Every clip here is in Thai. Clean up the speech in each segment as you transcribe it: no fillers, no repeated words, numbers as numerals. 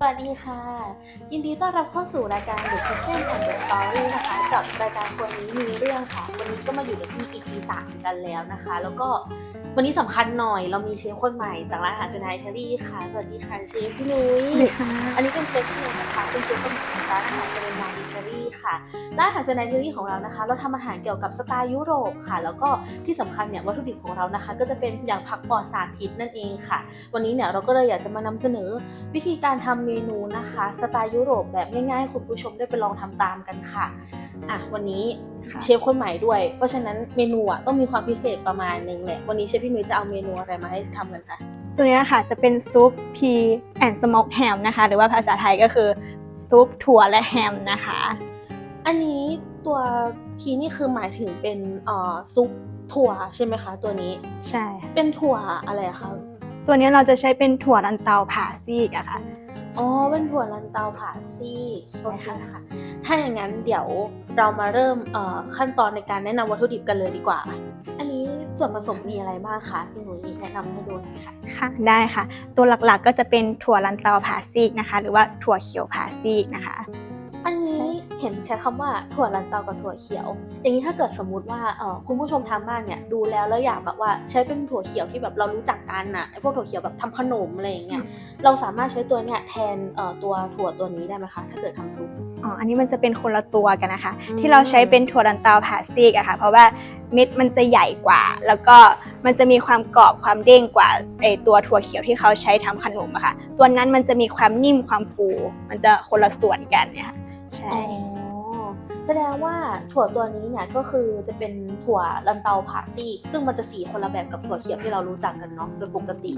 วัสดีค่ะยินดีต้อนรับเข้าสู่รายการ The Kitchen and the Story นะคะกับรายการคนนี้มีเรื่องค่ะวันนี้ก็มาอยู่ในที่ EP 3กันแล้วนะคะแล้วก็วันนี้สำคัญหน่อยเรามีเชฟคนใหม่จากร้านอาหารเซนไนเทอรี่ค่ะสวัสดีค่ะเชฟพี่นุ้ยอันนี้เป็นเชฟพี่นุ้ยนะคะเป็นเชฟคนใหม่ของร้านอาหารเซนไนเทอรี่ค่ะร้านอาหารเซนไนเทอรี่ของเรานะคะเราทำอาหารเกี่ยวกับสไตล์ยุโรปค่ะแล้วก็ที่สำคัญเนี่ยวัตถุดิบของเรานะคะก็จะเป็นอย่างผักปลอดสารพิษนั่นเองค่ะวันนี้เนี่ยเราก็เลยอยากจะมานำเสนอวิธีการทำเมนูนะคะสไตล์ยุโรปแบบง่ายๆให้คุณผู้ชมได้ไปลองทำตามกันค่ะวันนี้เชฟคนใหม่ด้วยเพราะฉะนั้นเมนูต้องมีความพิเศษประมาณนึงแหละวันนี้เชฟพี่นุ้ยจะเอาเมนูอะไรมาให้ทำกันคะตัวนี้ค่ะจะเป็นซุปพีแอนด์สโมกแฮมนะคะหรือว่าภาษาไทยก็คือซุปถั่วและแฮมนะคะอันนี้ตัวพีนี่คือหมายถึงเป็นซุปถั่วใช่ไหมคะตัวนี้ใช่เป็นถั่วอะไรคะตัวนี้เราจะใช้เป็นถั่วลันเตาผ่าซีกอะค่ะเป็นถั่วลันเตาผ่าซีกโอเคค่ะถ้าอย่างนั้นเดี๋ยวเรามาเริ่มขั้นตอนในการแนะนำวัตถุดิบกันเลยดีกว่าอันนี้ส่วนผสมมีอะไรบ้างคะพี่หนุ่ยแนะนำให้ดูหน่อยค่ะค่ะได้ค่ะตัวหลักๆก็จะเป็นถั่วลันเตาผ่าซีกนะคะหรือว่าถั่วเขียวผ่าซีกนะคะอันนี้เห็นใช้คำว่าถั่วลันเตากับถั่วเขียวอย่างนี้ถ้าเกิดสมมุติว่าคุณผู้ชมทางบ้านเนี่ยดูแล้วอยากแบบว่าใช้เป็นถั่วเขียวที่แบบเรารู้จักกันน่ะไอ้พวกถั่วเขียวแบบทำขนมอะไรอย่างเงี้ยเราสามารถใช้ตัวเนี้ยแทนตัวถั่วตัวนี้ได้ไหมคะถ้าเกิดทำซุปอันนี้มันจะเป็นคนละตัวกันนะคะที่เราใช้เป็นถั่วลันเตาผ่าซีกอะค่ะเพราะว่าเม็ดมันจะใหญ่กว่าแล้วก็มันจะมีความกรอบความเด้งกว่าไอตัวถั่วเขียวที่เขาใช้ทำขนมอะค่ะตัวนั้นมันจะมีความนิ่มความฟูมันจะคนละส่วนกันเนี่ยค่ะใช่แสดงว่าถั่วตัวนี้เนี่ยก็คือจะเป็นถั่วลันเตาผ่าซีกซึ่งมันจะสีคนละแบบกับถั่วเขียวที่เรารู้จักกันเนาะโดยปกติ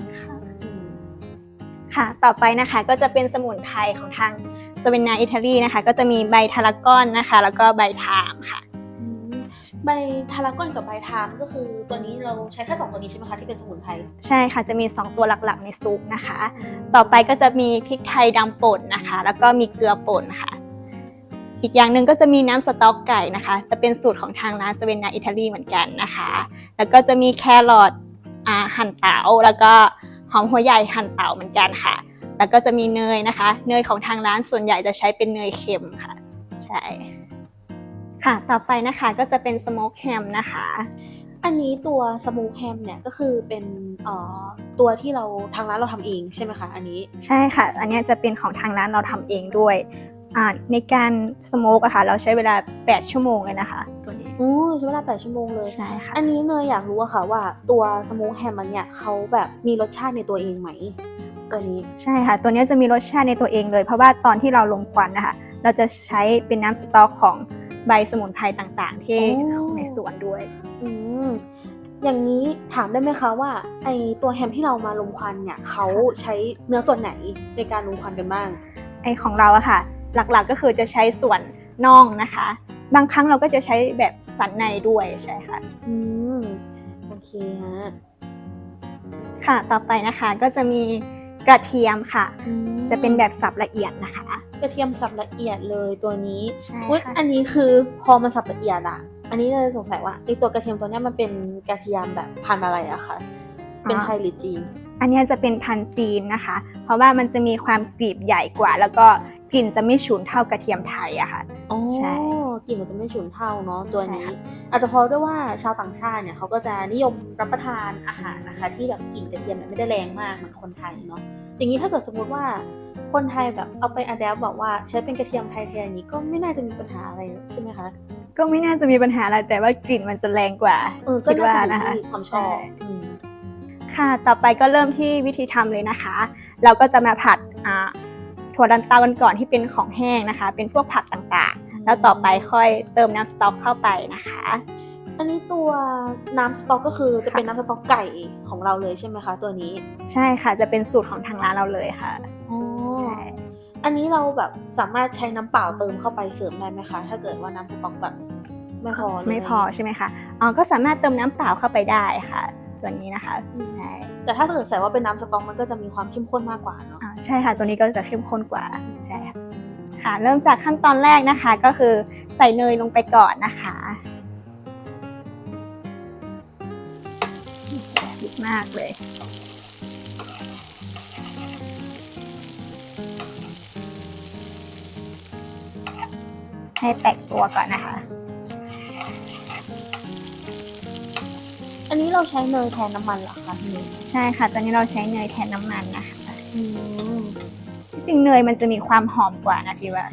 ค่ะต่อไปนะคะก็จะเป็นสมุนไพรของทางสเวนนาอิตาลีนะคะก็จะมีใบทารากอนนะคะแล้วก็ใบไทม์ค่ะใบทารากอนกับใบไทม์ก็คือตัวนี้เราใช้แค่2ตัวนี้ใช่ไหมคะที่เป็นสมุนไพรใช่ค่ะจะมี2ตัวหลักๆในซุปนะคะต่อไปก็จะมีพริกไทยดำป่นนะคะแล้วก็มีเกลือป่นค่ะอีกอย่างหนึ่งก็จะมีน้ำสต๊อกไก่นะคะจะเป็นสูตรของทางร้านสเวนนาอิตาลีเหมือนกันนะคะแล้วก็จะมีแครอทหั่นเต๋าแล้วก็หอมหัวใหญ่หั่นเต๋าเหมือนกันค่ะแล้วก็จะมีเนยนะคะเนยของทางร้านส่วนใหญ่จะใช้เป็นเนยเค็มค่ะใช่ค่ะต่อไปนะคะก็จะเป็นสโมกแฮมนะคะอันนี้ตัวสโมกแฮมเนี่ยก็คือเป็นตัวที่เราทางร้านเราทำเองใช่ไหมคะอันนี้ใช่ค่ะอันนี้จะเป็นของทางร้านเราทำเองด้วยในการสโมกอะค่ะเราใช้เวลา8ชั่วโมงเลยนะคะตัวนี้ใช้เวลา8ชั่วโมงเลยใช่ค่ะอันนี้เนยอยากรู้อะค่ะว่าตัวสโมกแฮมมันเนี่ยเขาแบบมีรสชาติในตัวเองไหมตัวนี้ใช่ค่ะตัวนี้จะมีรสชาติในตัวเองเลยเพราะว่าตอนที่เราลมควันนะคะเราจะใช้เป็นน้ำสต๊อกของใบสมุนไพรต่างๆที่ในสวนด้วยอย่างนี้ถามได้ไหมคะว่าไอตัวแฮมที่เรามาลมควันเนี่ยเขาใช้เนื้อส่วนไหนในการลมควันกันบ้างไอของเราอะค่ะหลักๆก็คือจะใช้ส่วนน่องนะคะบางครั้งเราก็จะใช้แบบสันในด้วยใช่ค่ะโอเคฮะค่ะต่อไปนะคะก็จะมีกระเทียมค่ะจะเป็นแบบสับละเอียดนะคะกระเทียมสับละเอียดเลยตัวนี้ใช่ค่ะอันนี้คือพอมันสับละเอียดอันนี้เลยสงสัยว่าไอตัวกระเทียมตัวนี้มันเป็นกระเทียมแบบพันธุ์อะไรอะคะเป็นไทยหรือจีนอันนี้จะเป็นพันธุ์จีนนะคะเพราะว่ามันจะมีความกลีบใหญ่กว่าแล้วก็กลิ่นจะไม่ฉุนเท่ากระเทียมไทยอะค่ะใช่กลิ่นมันจะไม่ฉุนเท่าเนาะตัวนี้อาจจะเพราะด้วยว่าชาวต่างชาติเนี่ยเขาก็จะนิยมรับประทานอาหารนะคะที่แบบกลิ่นกระเทียมไม่ได้แรงมากเหมือนคนไทยเนาะอย่างนี้ถ้าเกิดสมมติว่าคนไทยแบบเอาไปอะแดปบอกว่าใช้เป็นกระเทียมไทยแทนนี้ก็ไม่น่าจะมีปัญหาอะไรใช่ไหมคะก็ไม่น่าจะมีปัญหาอะไรแต่ว่ากลิ่นมันจะแรงกว่าคิดว่านะคะความชอบค่ะต่อไปก็เริ่มที่วิธีทำเลยนะคะเราก็จะมาผัดถั่วลันเตากันก่อนที่เป็นของแห้งนะคะเป็นพวกผักต่างๆแล้วต่อไปค่อยเติมน้ำสต๊อกเข้าไปนะคะอันนี้ตัวน้ำสต๊อกก็คือจะเป็นน้ำสต๊อกไก่ของเราเลยใช่ไหมคะตัวนี้ใช่ค่ะจะเป็นสูตรของทางร้านเราเลยค่ะใช่อันนี้เราแบบสามารถใช้น้ำเปล่าเติมเข้าไปเสริมได้ไหมคะถ้าเกิดว่าน้ำสต๊อกแบบไม่พอใช่ไหมคะก็สามารถเติมน้ำเปล่าเข้าไปได้ค่ะตัวนี้นะคะใช่แต่ถ้าเกิดใส่ว่าเป็นน้ำสต๊อกมันก็จะมีความเข้มข้นมากกว่าเนาะใช่ค่ะตัวนี้ก็จะเข้มข้นกว่าใช่ค่ะเริ่มจากขั้นตอนแรกนะคะก็คือใส่เนยลงไปก่อนนะคะดีมากเลย ให้แตกตัวก่อนนะคะ อันนี้เราใช้เนยแทนน้ำมันเหรอคะพี่นุ้ย ใช่ค่ะ ตอนนี้เราใช้เนยแทนน้ำมันนะคะ อืม ที่จริงเนยมันจะมีความหอมกว่านะพี่ว่า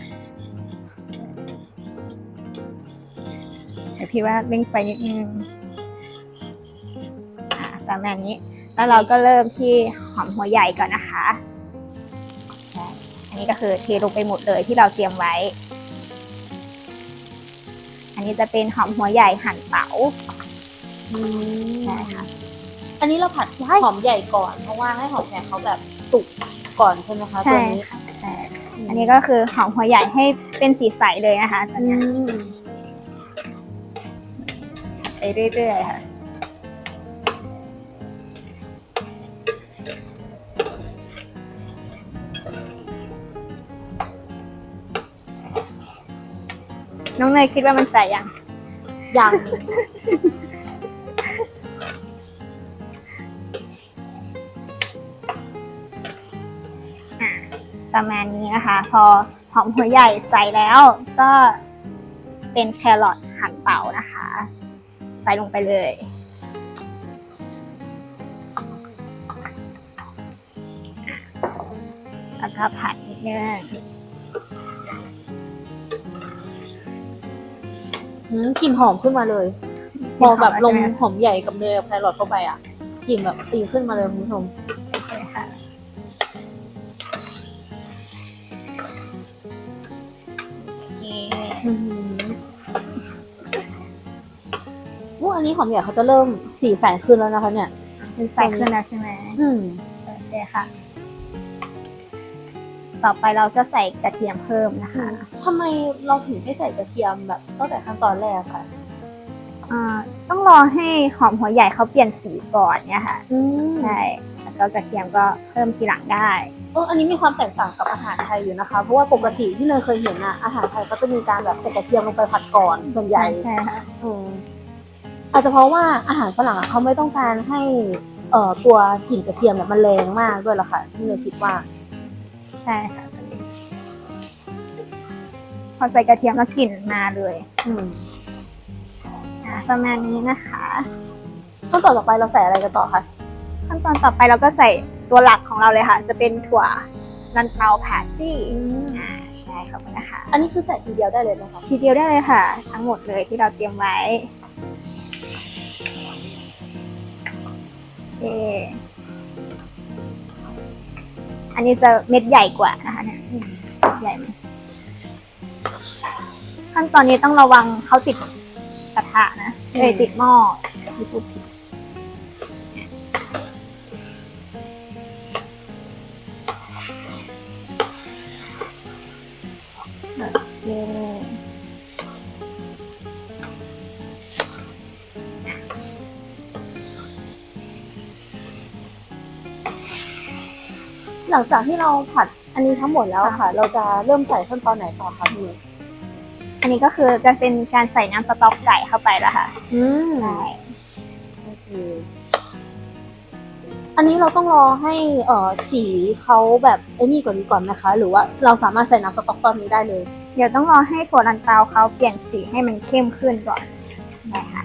แต่พี่ว่าเร่งไฟนิดนึงประมาณนี้ แล้วเราก็เริ่มที่หอมหัวใหญ่ก่อนนะคะใช่อันนี้ก็คือเทลงไปหมดเลยที่เราเตรียมไว้ อันนี้จะเป็นหอมหัวใหญ่หั่นเต๋า อืม ใช่ค่ะ อันนี้เราผัดหอมใหญ่ก่อนเพราะว่าให้หอมใหญ่เขาแบบสุกก่อนใช่ไหมคะ ใช่ ตัวนี้ ค่ะใช่อันนี้ก็คือหอมหัวใหญ่ให้เป็นสีใสเลยนะคะตอน อื นี้ ม ไปเรื่อยๆค่ะน้องเนยคิดว่ามันใสยัง ยัง ประมาณนี้นะคะ พอหอมหัวใหญ่ใส่แล้วก็เป็นแครอทหั่นเต๋านะคะ ใส่ลงไปเลยแล้วก็ผัดนิดนึง กลิ่นหอมขึ้นมาเลย พอแบบลงหอมใหญ่กับเนยกับแครอทเข้าไปอ่ะกลิ่นแบบตีขึ้นมาเลยคุณผู้ชม โอเคค่ะนี่ อันนี้หอมใหญ่เขาจะเริ่มสีแสงขึ้นแล้วนะคะเนี่ย เป็นใสขึ้นแล้วใช่ไหม อืม โอเคค่ะ ต่อไปเราจะใส่กระเทียมเพิ่มนะคะ ทำไมเราถึงไม่ใส่กระเทียมแบบตั้งแต่ขั้นตอนแรกค่ะ ต้องรอให้หอมหัวใหญ่เขาเปลี่ยนสีก่อนเนี่ยค่ะ ใช่ แล้วก็กระเทียมก็เพิ่มทีหลังได้ อันนี้มีความแตกต่างกับอาหารไทยอยู่นะคะ เพราะว่าปกติที่เนยเคยเห็นอะอาหารไทยก็จะมีการแบบใส่กระเทียมลงไปผัดก่อนส่วนใหญ่ ใช่ค่ะ อาจจะเพราะว่าอาหารฝรั่งอะเขาไม่ต้องการให้ตัวกลิ่นกระเทียมเนี่ยมันแรงมากด้วยล่ะค่ะที่เนยคิดว่า ใช่ค่ะพอใส่กระเทียมแล้วกลิ่นมาเลย ประมาณนี้นะคะ ขั้นตอนต่อไปเราใส่อะไรกันต่อคะ ขั้นตอนต่อไปเราก็ใส่ตัวหลักของเราเลยค่ะ จะเป็นถั่วลันเตาแพตตี้ใช่ขอบคุณนะคะ อันนี้คือใส่ทีเดียวได้เลยนะคะ ทีเดียวได้เลยค่ะ ทั้งหมดเลยที่เราเตรียมไว้อันนี้จะเม็ดใหญ่กว่านะคะเนี่ยใหญ่ไหมขั้นตอนนี้ต้องระวังเขาติดกระทะนะติดหม้อที่พูดผิดหลังจากที่เราผัดอันนี้ทั้งหมดแล้วค่ะ เราจะเริ่มใส่ขั้นตอนไหนต่อคะพี่ อันนี้ก็คือจะเป็นการใส่น้ำสต๊อกไก่เข้าไปแล้วค่ะใช่ โอเคอันนี้เราต้องรอให้สีเขาแบบไอ้นี่ก่อนดีก่อนนะคะ หรือว่าเราสามารถใส่น้ำสต๊อกตอนนี้ได้เลย เดี๋ยวต้องรอให้ถั่วลันเตาเขาเปลี่ยนสีให้มันเข้มขึ้นก่อนได้ค่ะ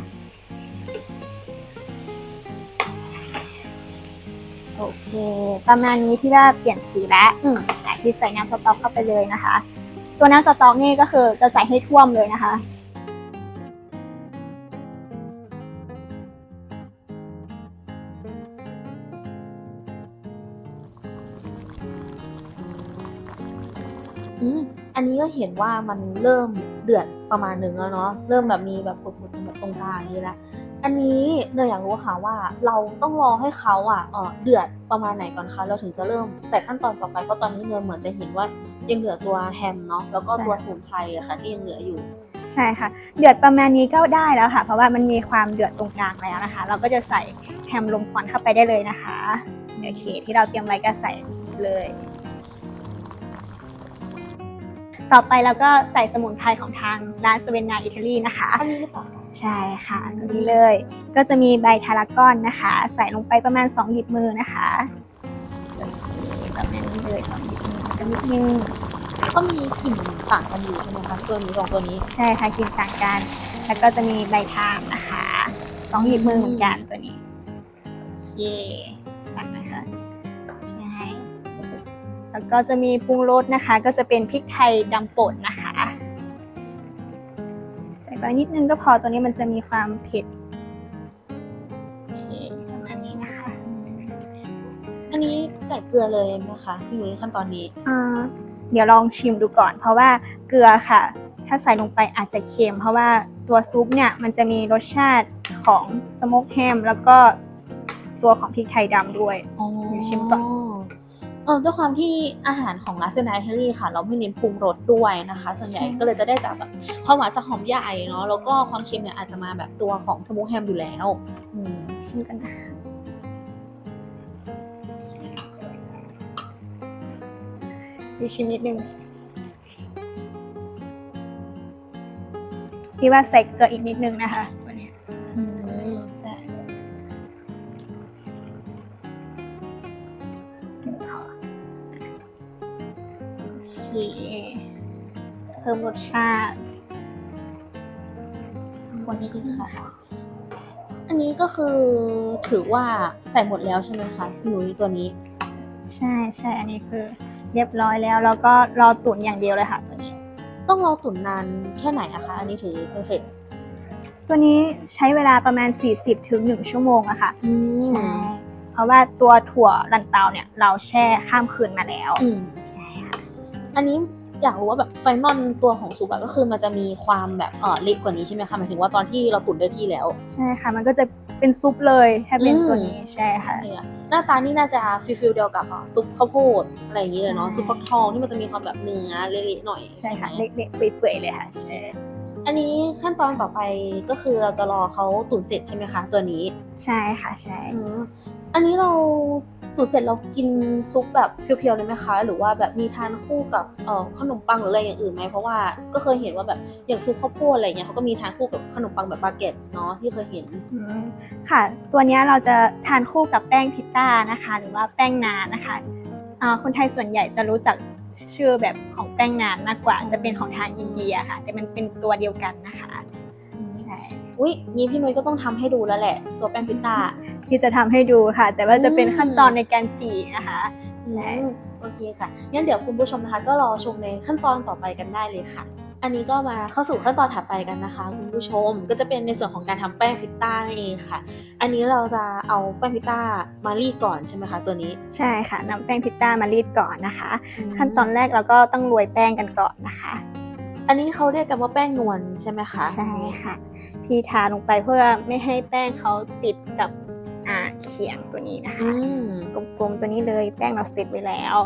โอเคประมาณนี้ที่ว่าเปลี่ยนสีแล้วที่ใส่น้ำสต๊อกเข้าไปเลยนะคะ ตัวน้ำสต๊อกนี่ก็คือจะใส่ให้ท่วมเลยนะคะอันนี้ก็เห็นว่ามันเริ่มเดือดประมาณหนึ่งแล้วเนาะเริ่มแบบมีแบบปุดๆแบบตรงกลางนี้แล้วอันนี้เนยอยากรู้ค่ะว่าเราต้องรอให้เขาเดือดประมาณไหนก่อนคะเราถึงจะเริ่มใส่ขั้นตอนต่อไปเพราะตอนนี้เนยเหมือนจะเห็นว่ายังเหลือตัวแฮมเนาะแล้วก็ตัวสมุนไพรอะค่ะที่ยังเหลืออยู่ใช่ค่ะเดือดประมาณนี้ก็ได้แล้วค่ะเพราะว่ามันมีความเดือดตรงกลางแล้วนะคะเราก็จะใส่แฮมลมควันเข้าไปได้เลยนะคะโอเคที่เราเตรียมไว้ก็ใส่เลยต่อไปเราก็ใส่สมุนไพรของทางร้านสเวนนาอิตาลีนะคะ อันนี้หรือเปล่าใช่ค่ะตัวนี้เลยก็จะมีใบทารากอนนะคะใส่ลงไปประมาณ2 หยิบมือนะคะโอ ประมาณนี้เลย2 หยิบมือกันนิดนึง ก็มีกลิ่นต่างกันอยู่ใช่ไหมคะตัวนี้สองตัวนี้ ใช่ค่ะกินต่างกัน แล้วก็จะมีใบทามนะคะ2 หยิบมือเหมือนกันตัวนี้โอเคฟังนะคะใช่แล้วก็จะมีปรุงรสนะคะก็จะเป็นพริกไทยดำป่นนะคะใส่ไปนิดนึงก็พอตัวนี้มันจะมีความเผ็ดโอเคประมาณนี้นะคะ อันนี้ใส่เกลือเลยไหมคะพี่นุ้ยขั้นตอนนี้ เดี๋ยวลองชิมดูก่อนเพราะว่าเกลือค่ะ ถ้าใส่ลงไปอาจจะเค็มเพราะว่าตัวซุปเนี่ยมันจะมีรสชาติของสโมกแฮมแล้วก็ตัวของพริกไทยดำด้วย อ๋อ เดี๋ยวชิมก่อน ด้วยความที่อาหารของร้านเซนไนเฮลี่ค่ะ เราไม่เน้นปรุงรสด้วยนะคะ ส่วนใหญ่ก็เลยจะได้จากแบบความหวานจากหอมใหญ่เนาะแล้วก็ความเค็มเนี่ยอาจจะมาแบบตัวของสโมกแฮมอยู่แล้วอืม ชิมกันนะคะเดี๋ยวชิมนิดนึงพี่ว่าใส่เกลืออีกนิดนึงนะคะตัวนี้ อืม ได้พอโอเคเพิ่มรสชาติ คนนี้ค่ะ อันนี้ก็คือถือว่าใส่หมดแล้วใช่ไหมคะพี่นุ้ยตัวนี้ ใช่ใช่อันนี้คือเรียบร้อยแล้วแล้วก็รอตุ๋นอย่างเดียวเลยค่ะตัวนี้ ต้องรอตุ๋นนานแค่ไหนอะคะอันนี้ถือจะเสร็จ ตัวนี้ใช้เวลาประมาณ40 ถึง 1 ชั่วโมงอะค่ะ อืม ใช่เพราะว่าตัวถั่วลันเตาเนี่ยเราแช่ข้ามคืนมาแล้ว อืม ใช่ค่ะ อันนี้อยากรู้ว่าแบบไฟนอลตัวของซุปอะก็คือมันจะมีความแบบเละกว่านี้ใช่ไหมคะหมายถึงว่าตอนที่เราตุ๋นได้ที่แล้ว ใช่ค่ะมันก็จะเป็นซุปเลยถ้าเป็น อืม ตัวนี้ใช่ค่ะ เนี่ยหน้าตานี่น่าจะฟิลเดียวกับซุปข้าวโพดอะไรอย่างเงี้ยเลยเนาะ ใช่ ซุปฟักทองที่มันจะมีความแบบเนื้อเละๆหน่อย ใช่ค่ะ ไหม เละๆเปื่อยๆเลยค่ะใช่ อันนี้ขั้นตอนต่อไปก็คือเราจะรอเขาตุ๋นเสร็จใช่ไหมคะตัวนี้ ใช่ค่ะใช่ อืมอันนี้เราตุ๋นเสร็จเรากินซุปแบบเพียวๆเลยไหมคะ หรือว่าแบบมีทานคู่กับขนมปังหรืออะไรอย่างอื่นไหมเพราะว่าก็เคยเห็นว่าแบบอย่างซุปข้าวโพดอะไรเงี้ยเขาก็มีทานคู่กับขนมปังแบบบาเก็ตเนาะที่เคยเห็น ค่ะ ตัวเนี้ยเราจะทานคู่กับแป้งพิตต้านะคะ หรือว่าแป้งนานนะคะคนไทยส่วนใหญ่จะรู้จักชื่อแบบของแป้งนานมากกว่าจะเป็นของทางอินเดียค่ะ แต่มันเป็นตัวเดียวกันนะคะใช่ อุ๊ยงี้พี่นุ้ยก็ต้องทำให้ดูแล้วแหละ ตัวแป้งพิซซ่า ที่จะทำให้ดูค่ะ แต่ว่าจะเป็นขั้นตอนในการจีนะคะใช่ โอเคค่ะงั้นเดี๋ยวคุณผู้ชมนะคะ ก็รอชมในขั้นตอนต่อไปกันได้เลยค่ะ อันนี้ก็มาเข้าสู่ขั้นตอนถัดไปกันนะคะคุณผู้ชมก็จะเป็นในส่วนของการทำแป้งพิซซ่านั่นเองค่ะ อันนี้เราจะเอาแป้งพิซซ่ามารีดก่อนใช่ไหมคะตัวนี้ ใช่ค่ะนำแป้งพิตต้ามารีดก่อนนะคะ ขั้นตอนแรกเราก็ต้องโรยแป้งกันก่อนนะคะ อันนี้เขาเรียกกันว่าแป้งนวลใช่ไหมคะ ใช่ค่ะพี่ทาลงไปเพื่อไม่ให้แป้งเขาติดกับเขียงตัวนี้นะคะ กลมๆตัวนี้เลยแป้งเราเสร็จไว้แล้ว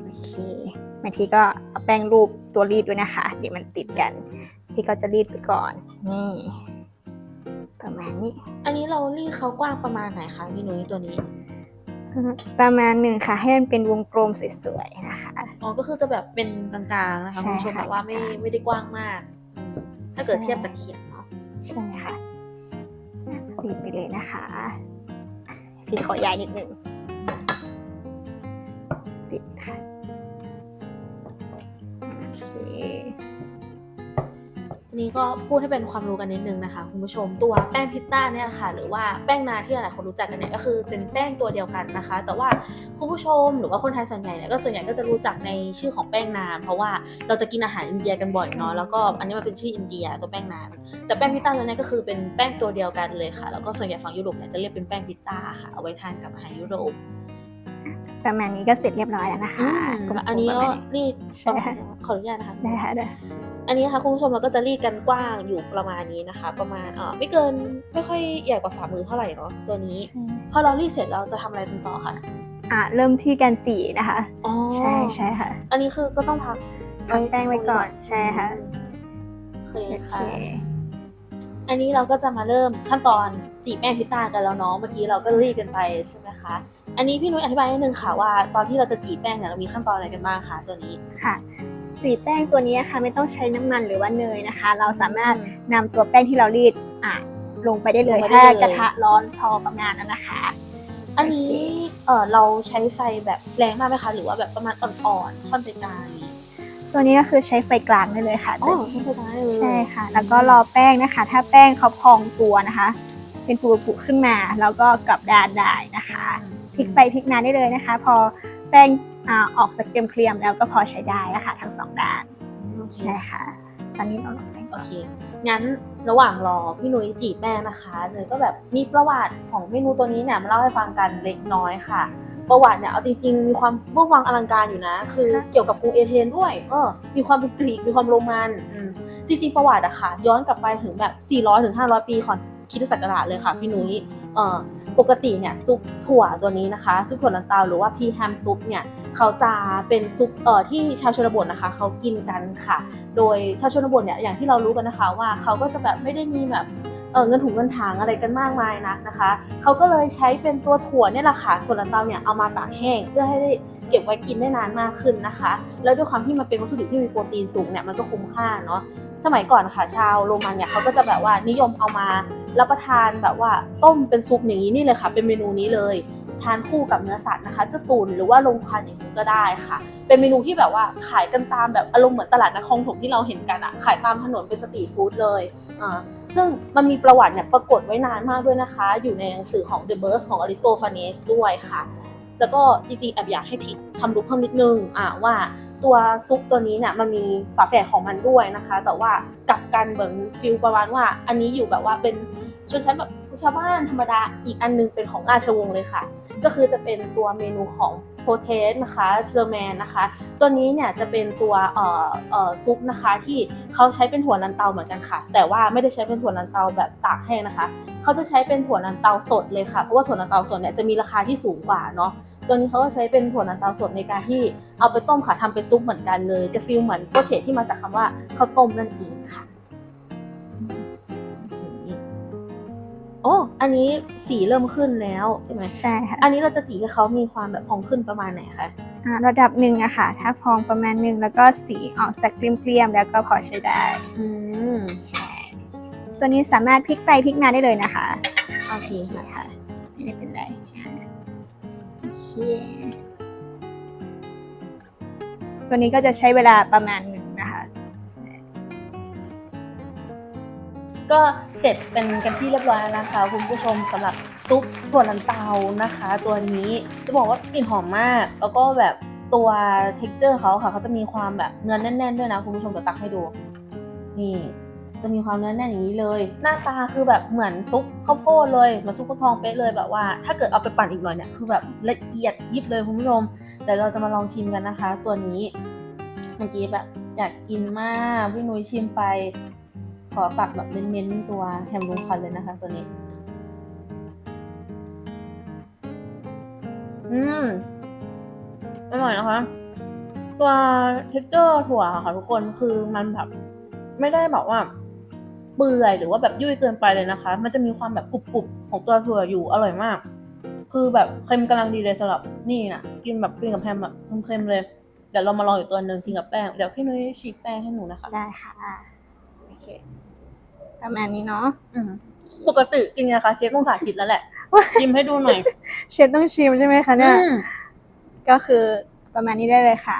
โอเคบางทีก็เอาแป้งรูปตัวรีดด้วยนะคะเดี๋ยวมันติดกันพี่ก็จะรีดไปก่อนนี่ประมาณนี้ อันนี้เรารีดเขากว้างประมาณไหนคะพี่นุ้ยตัวนี้ ประมาณหนึ่งค่ะให้มันเป็นวงกลมสวยๆนะคะ อ๋อก็คือจะแบบเป็นกลางๆนะคะ ใช่ คุณผู้ชม ค่ะ แบบว่าไม่ได้กว้างมากถ้าเกิดเทียบจากเขียงเนาะ ใช่ค่ะรีดไปเลยนะคะพี่ขอย้ายนิดนึงติดค่ะโอเค อันนี้ก็พูดให้เป็นความรู้กันนิดนึงนะคะคุณผู้ชมตัวแป้งพิซซ่าเนี่ยค่ะหรือว่าแป้งนานที่หลายคนรู้จักกันเนี่ยก็คือเป็นแป้งตัวเดียวกันนะคะ แต่ว่าคุณผู้ชมหรือว่าคนไทยส่วนใหญ่เนี่ยก็ส่วนใหญ่ก็จะรู้จักในชื่อของแป้งนานเพราะว่าเราจะกินอาหารอินเดียกันบ่อยเนาะแล้วก็อันนี้มันเป็นชื่ออินเดียตัวแป้งนานแต่แป้งพิซซ่าตัวนี้ก็คือเป็นแป้งตัวเดียวกันเลยค่ะแล้วก็ส่วนใหญ่ฝั่งยุโรปเนี่ยจะเรียกเป็นแป้งพิซซ่าค่ะเอาไว้ทานกับอาหารยุโรป ประมาณนี้ก็เสร็จเรียบร้อยแล้วนะคะกลมๆ อันนี้ ประ ก็ มาณ รีด ใช่ค่ะ ขออนุญาตนะคะ ได้ค่ะได้ อันนี้นะคะคุณผู้ชมเราก็จะรีดกันกว้างอยู่ประมาณนี้นะคะ ประมาณไม่เกินไม่ค่อยใหญ่กว่าฝ่ามือเท่าไหร่เนาะตัวนี้พอเรารีดเสร็จเราจะทำอะไรต่อคะ เริ่มที่การสีนะคะ อ๋อ ใช่ใช่ค่ะ อันนี้คือก็ต้องพัก พักแป้งไว้ก่อนใช่ค่ะ โอเค โอเค ค่ะ อันนี้เราก็จะมาเริ่มขั้นตอนจีบแป้งพิซซ่ากันแล้วเนาะเมื่อกี้เราก็รีดกันไปใช่ไหมคะอันนี้พี่นุ้ยอธิบายนิดนึงค่ะว่าตอนที่เราจะจีบแป้งเนี่ยเรามีขั้นตอนอะไรกันบ้างคะตัวนี้ ค่ะสีแป้งตัวนี้ค่ะไม่ต้องใช้น้ำมันหรือว่าเนยนะคะ เราสามารถนำตัวแป้งที่เรารีดลงไปได้เลย ลงไปได้ ถ้า เลย กระทะร้อนพอประมาณนั้นนะคะ อันนี้เราใช้ไฟแบบแรงมากไหมคะหรือว่าแบบประมาณอ่อนๆค่อนไปกลาง ตัวนี้ก็คือใช้ไฟกลางได้เลยค่ะ อ๋อใช้ไฟกลางได้เลย ใช่ค่ะ แล้วก็รอแป้งนะคะ ถ้าแป้งเขาพองตัวนะคะ เป็นปุขึ้นมาแล้วก็กลับด้านได้นะคะพลิกไปพลิกมาได้เลยนะคะ พอแป้งออกจากเคลียมๆแล้วก็พอใช้ได้นะคะทั้งสองด้านใช่ค่ะตอนนี้เราลองแป้ง โอเคงั้นระหว่างรอพี่นุ้ยจีบแป้งนะคะเนยก็แบบมีประวัติของเมนูตัวนี้เนี่ยมาเล่าให้ฟังกันเล็กน้อยค่ะ ประวัติเนี่ยเอาจริงๆมีความเบื้องวังอลังการอยู่นะคือเกี่ยวกับกรุงเอเธนด้วยมีความเป็นกรีกมีความโรมันจริงๆประวัติอะค่ะย้อนกลับไปถึงแบบ400ถึง500 ปีก่อนคริสตศักราชเลยค่ะพี่นุ้ยปกติเนี่ยซุปถั่วตัวนี้นะคะซุปถั่วลันเตาหรือว่าพีแฮมซุปเนี่ยเขาจะเป็นซุปที่ชาวชนบทนะคะเขากินกันค่ะโดยชาวชนบทเนี่ยอย่างที่เรารู้กันนะคะว่าเขาก็จะแบบไม่ได้มีแบบเงินถุงเงินถังอะไรกันมากมายนักนะคะเขาก็เลยใช้เป็นตัวถั่วเนี่ยแหละค่ะถั่วลันเตาเนี่ยเอามาตากแห้งเพื่อให้ได้เก็บไว้กินได้นานมากขึ้นนะคะแล้วด้วยความที่มันเป็นวัตถุดิบที่มีโปรตีนสูงเนี่ยมันก็คุ้มค่าเนาะสมัยก่อนค่ะชาวโรมันเนี่ยเขาก็จะแบบว่านิยมเอามารับประทานแบบว่าต้มเป็นซุปอย่างนี้นี่เลยค่ะเป็นเมนูนี้เลยทานคู่กับเนื้อสัตว์นะคะจะตุ๋นหรือว่าลงควันอย่างนี้ก็ได้ค่ะเป็นเมนูที่แบบว่าขายกันตามแบบอารมณ์เหมือนตลาดนัดคลองถมที่เราเห็นกันอะขายตามถนนเป็นสตรีทฟู้ดเลยซึ่งมันมีประวัติเนี่ยปรากฏไว้นานมากด้วยนะคะอยู่ในหนังสือของ The Birth ของ Aristophanes ด้วยค่ะแล้วก็จริงๆแอบอยากให้ทำรู้เพิ่มนิดนึงว่าตัวซุปตัวนี้เนี่ยมันมีฝาแฝดของมันด้วยนะคะแต่ว่ากลับกันเหมือนฟิลประมาณว่าอันนี้อยู่แบบว่าเป็นชนชั้นแบบชาวบ้านธรรมดาอีกอันนึงเป็นของราชวงศ์เลยค่ะก็คือจะเป็นตัวเมนูของโพเทสนะคะเชอร์แมนนะคะตัวนี้เนี่ยจะเป็นตัวซุปนะคะที่เขาใช้เป็นถั่วลันเตาเหมือนกันค่ะแต่ว่าไม่ได้ใช้เป็นถั่วลันเตาแบบตากแห้งนะคะเขาจะใช้เป็นถั่วลันเตาสดเลยค่ะเพราะว่าถั่วลันเตาสดเนี่ยจะมีราคาที่สูงกว่าเนาะตัวนี้เขาก็ใช้เป็นถั่วลันเตาสดในการที่เอาไปต้มค่ะทำเป็นซุปเหมือนกันเลยจะฟีลเหมือนโปรเซสที่มาจากคำว่าข้าวต้มนั่นเองค่ะโอ้อันนี้สีเริ่มขึ้นแล้วใช่ไหมใช่ค่ะอันนี้เราจะจีให้เขามีความแบบพองขึ้นประมาณไหนคะระดับหนึ่งอะค่ะถ้าพองประมาณหนึ่งแล้วก็สีออกสักเกลียมๆแล้วก็พอใช้ได้ใช่ตัวนี้สามารถพลิกไปพลิกมาได้เลยนะคะโอเคค่ะไม่เป็นไรโอเคตัวนี้ก็จะใช้เวลาประมาณหนึ่งนะคะก็เสร็จเป็นกันที่เรียบร้อยแล้วนะคะคุณผู้ชมสำหรับซุปถั่วลันเตานะคะตัวนี้จะบอกว่ากลิ่นหอมมากแล้วก็แบบตัว texture เขาค่ะเขาจะมีความแบบเนื้อแน่นๆด้วยนะคุณผู้ชมเดี๋ยวตักให้ดูนี่จะมีความเนื้อแน่นอย่างนี้เลยหน้าตาคือแบบเหมือนซุปข้าวโพดเลยเหมือนซุปข้าวพองเป๊ะเลยแบบว่าถ้าเกิดเอาไปปั่นอีกหน่อยเนี่ยคือแบบละเอียดยิบเลยคุณผู้ชมเดี๋ยวเราจะมาลองชิมกันนะคะตัวนี้เมื่อกี้แบบอยากกินมากพี่นุ้ยชิมไปขอตัดแบบเน้นๆตัวแฮมรูคันเลยนะคะตัวนี้อร่อยนะคะตัวเท็กเจอร์ถั่วค่ะทุกคนคือมันแบบไม่ได้แบบว่าเปื่อยหรือว่าแบบยุ่ยเกินไปเลยนะคะมันจะมีความแบบกรุบๆของตัวถั่วอยู่อร่อยมากคือแบบเค็มกำลังดีเลยสำหรับนี่นะกินแบบกินกับแฮมแบบเค็มๆเลยเดี๋ยวเรามาลองอีกตัวนึงกินกับแป้งเดี๋ยวพี่นุ้ยฉีกแป้งให้หนูนะคะได้ค่ะโอเคประมาณนี้เนาะปกติกินไงคะเชฟต้องสาธิตแล้วแหละชิมให้ดูหน่อยเชฟต้องชิมใช่ไหมคะเนี่ยก็คือประมาณนี้ได้เลยค่ะ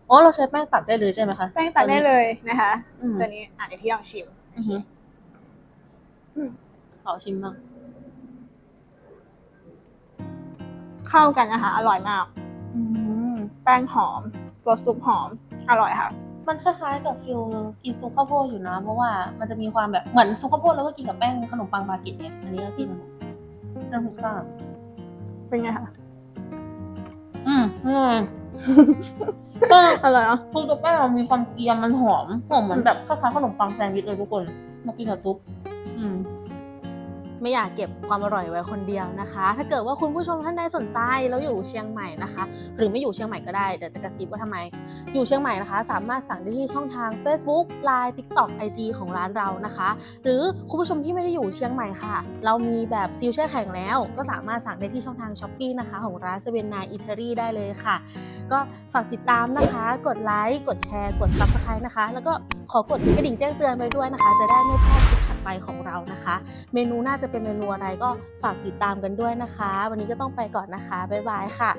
อ๋อเราใช้แป้งตัดได้เลยใช่ไหมคะแป้งตัดได้เลยนะคะตัวนี้เดี๋ยวพี่ลองชิมขอชิมบ้างเข้ากันนะคะอร่อยมากแป้งหอมตัวซุปหอมอร่อยค่ะมันคล้ายๆกับฟิลกินซุปข้าวโพดอยู่นะเพราะว่ามันจะมีความแบบเหมือนซุปข้าวโพดแล้วก็กินกับแป้งขนมปังบาเก็ตเนี่ยอันนี้ก็กินน้ำผึ้งข้าวเป็นไงคะอร่อยเนาะคือตัวแป้งมันมีความเกรียมมันหอมเหมือนแบบคล้ายๆขนมปังแซนด์วิชเลยทุกคนมากินกับซุปไม่อยากเก็บความอร่อยไว้คนเดียวนะคะถ้าเกิดว่าคุณผู้ชมท่านใดสนใจแล้วอยู่เชียงใหม่นะคะหรือไม่อยู่เชียงใหม่ก็ได้เดี๋ยวจะกระซิบว่าทำไมอยู่เชียงใหม่นะคะสามารถสั่งได้ที่ช่องทาง Facebook Line TikTok IG ของร้านเรานะคะหรือคุณผู้ชมที่ไม่ได้อยู่เชียงใหม่ค่ะเรามีแบบซีลแช่แข็งแล้วก็สามารถสั่งได้ที่ช่องทาง Shopee นะคะของร้าน7 Eatery ได้เลยค่ะก็ฝากติดตามนะคะกดไลค์กดแชร์กด Subscribe นะคะแล้วก็ขอกดกระดิ่งแจ้งเตือนไปด้วยนะคะจะได้ไม่พลาดคลิปถัด ไปของเรานะคะ เมนูน่าจะเป็นเมนูอะไรก็ฝากติดตามกันด้วยนะคะ วันนี้ก็ต้องไปก่อนนะคะบ๊ายบายค่ะ